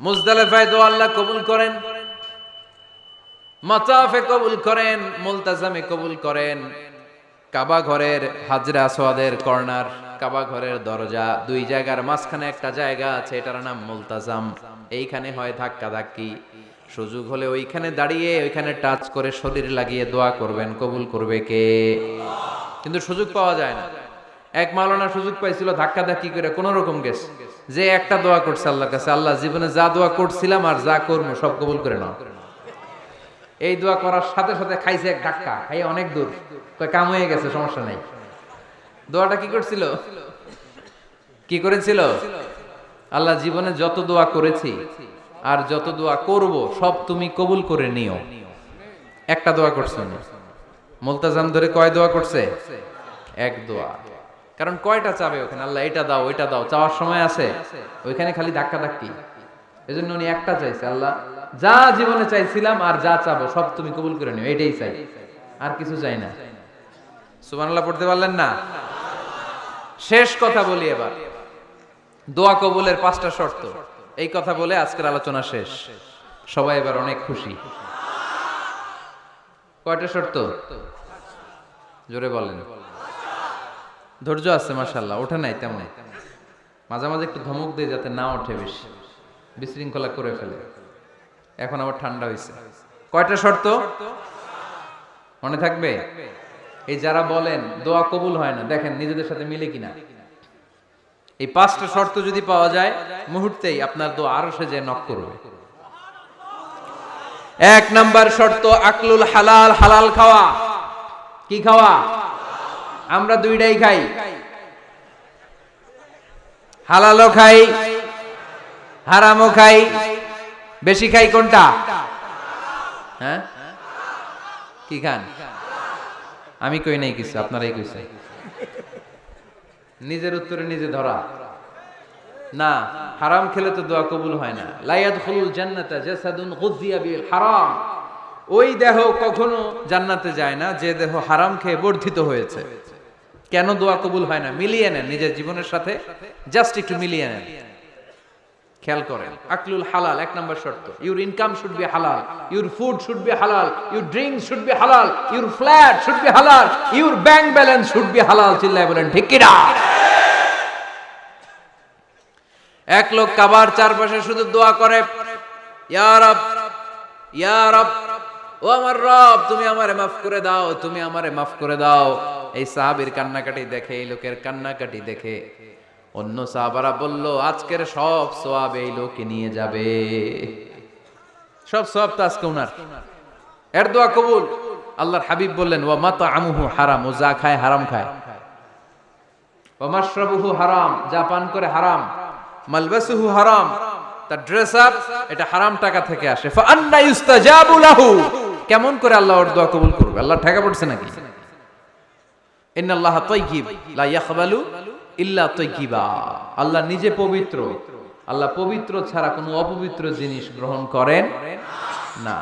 মুজদালিফায় দোয়া আল্লাহ কবুল করেন, মাতাফে কবুল করেন, মুলতাজামে কবুল করেন। কাবা ঘরের হাজরা আসওয়াদের কর্নার, কাবা ঘরের দরজা, দুই জায়গার মাঝখানে একটা জায়গা আছে, এটার নাম মুলতাজাম। এইখানে হয় ধাক্কা ধাক্কি। সুযোগ হলে ওইখানে দাঁড়িয়ে ওইখানে টাচ করে শরীর লাগিয়ে দোয়া করবেন, কবুল করবে কে? কিন্তু সুযোগ পাওয়া যায় না। এক মাওলানা সুযোগ পাইছিল ধাক্কা ধাক্কি করে কোন রকম গেছে, যে একটা দোয়া করছে আল্লাহর কাছে, আল্লাহ জীবনে যা দোয়া করছিলাম আর যা করবো সব কবুল করে নাও। এই দোয়া করার সাথে সাথে খাইছে এক ধাক্কা, খাইয়ে অনেক দূর, কাম হয়ে গেছে, সমস্যা নাই। দোয়াটা কি করছিল? কি করেছিল? আল্লাহ জীবনে যত দোয়া করেছি আর যত দোয়া করব সব তুমি কবুল করে নিও। একটা দোয়া করছে না। মুলতাজাম ধরে কয় দোয়া করছে? এক দোয়া। কারণ কয়টা চাবে ওখানে? আল্লাহ এটা দাও ওইটা দাও, চাওয়ার সময় আছে? ওইখানে খালি ধাক্কা ধাক্কি। এজন্য উনি একটা চাইছে, আল্লাহ যা জীবনে চাইছিলাম আর যা চাবো সব তুমি কবুল করে নিও, এটাই চাই, আর কিছু চাই না। সুবহানাল্লাহ পড়তে পারলেন না? শেষ কথা বলি এবার, দোয়া কবুলের 5টা শর্ত। এই কথা বলে আজকের আলোচনা শেষ। সবাই এবার অনেক খুশি। কয়টা শর্ত? জোরে বলেন। ধৈর্য আছে মাশাআল্লাহ, ওঠে নাই তেমন। মাঝে মাঝে একটু ধমক দিয়ে যাতে না ওঠে, বেশি বিশৃঙ্খলা করে ফেলে। এখন আবার ঠান্ডা হয়েছে। কয়টা শর্ত মনে থাকবে? এই যারা বলেন দোয়া কবুল হয় না, দেখেন নিজেদের সাথে মিলে কিনা। এই 5টা শর্ত যদি পাওয়া যায়, মুহূর্তেই আপনার দোয়া আরো সে যে নক করবে। 1 নাম্বার শর্ত আকলুল হালাল, হালাল খাওয়া। কি খাওয়া? আমরা দুইটাই খাই, হালালও খাই হারামও খাই। বেশি খাই কোনটা? হ্যাঁ, কি খান? আমি কই নাই কিছু, আপনারাই কইছেন। নিজের উত্তরে নিজে ধরা না। হারাম খেলে তো দোয়া কবুল হয় না। লা ইয়াদখুলুল জান্নাতা জাসাদুন গুযিয়া বিল হারাম। ওই দেহ কখনো জান্নাতে যায় না যে দেহ হারাম খেয়ে বর্ধিত হয়েছে। কেন দোয়া কবুল হয় না? মিলিয়ে নেন নিজের জীবনের সাথে, জাস্ট একটু মিলিয়ে নেন, খেয়াল করেন। আকলুল হালাল 1 নাম্বার শর্ত। ইউর ইনকাম শুড বি হালাল, ইউর ফুড শুড বি হালাল, ইউর ড্রিঙ্ক শুড বি হালাল, ইউর ফ্ল্যাট শুড বি হালাল, your bank balance should be হালাল। চিল্লায় বলেন ঠিক কি না? এক লোক কাবার চারপাশে শুধু দোয়া করে, ইয়া রব, ইয়া রব, ও আমার রব, তুমি আমারে মাফ করে দাও, তুমি আমারে মাফ করে দাও। এই সাহাবীর কান্নাকাটি দেখে, এই লোকের কান্নাকাটি দেখে অন্য সাহাবারা বলল, আজকের সব সওয়াব এই লোকে নিয়ে যাবে। সব সওয়াব তো আজকে উনার। এর দোয়া কবুল। আল্লাহর হাবিব বললেন, ওয়া মাতআমুহু হারাম, ও যা খায় হারাম খায়। ওয়া মাশরাবুহু হারাম, যা পান করে হারাম। মালবাসুহু হারাম, তার ড্রেস আপ এটা হারাম টাকা থেকে আসে। ফা আন্না ইউস্তাজাবু লাহু, কেমন করে আল্লাহ ওর দোয়া কবুল করবে? আল্লাহ ঠেকা পড়ছে নাকি? ইন্নাল্লাহা তাইয়্যিব লা ইয়াকবালু ইল্লা তাইয়্যিবা। আল্লাহ নিজে পবিত্র, আল্লাহ পবিত্র ছাড়া কোনো অপবিত্র জিনিস গ্রহণ করেন না।